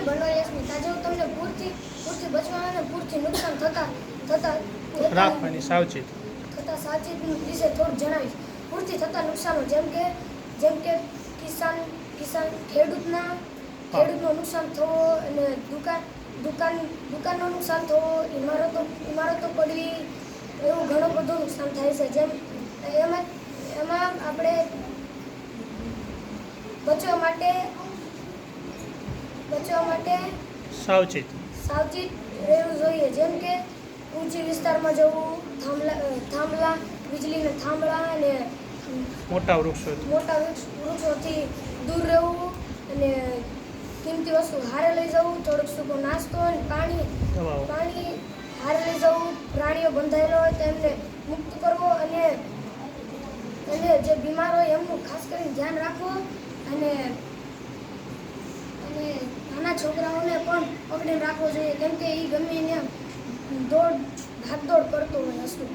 બનોય સ્મિતા જો તમને પૂરથી બચવા અને પૂરથી નુકસાન થતા રાખવાની સાવચેતી. થતા સાવચેતી વિશે થોડું જણાવીશ. પૂરથી થતા નુકસાનો જેમ કે ખેડૂતનો નુકસાન થવો અને દુકાનનો નુકસાન થવો, ઇમારતો પડવી, એવું ઘણું બધું નુકસાન થાય છે. જેમ એમાં આપણે બચવા માટે સાવચેત રહેવું જોઈએ. જેમ કે ઊંચી વિસ્તારમાં જવું, થાંભલા વીજળીના થાંભલા અને મોટા વૃક્ષોથી દૂર રહેવું અને કિંમતી વસ્તુ હારે લઈ જવું, થોડોક સૂકો નાસ્તો અને પાણી હારે લઈ જવું. પ્રાણીઓ બંધાયેલા હોય તો એમને મુક્ત કરવો અને જે બીમાર હોય એમનું ખાસ કરીને ધ્યાન રાખવું અને નાના છોકરાઓને પણ પકડીને રાખવો જોઈએ, કેમ કે એ ગમે એને ભાગદોડ કરતો હોય હશું.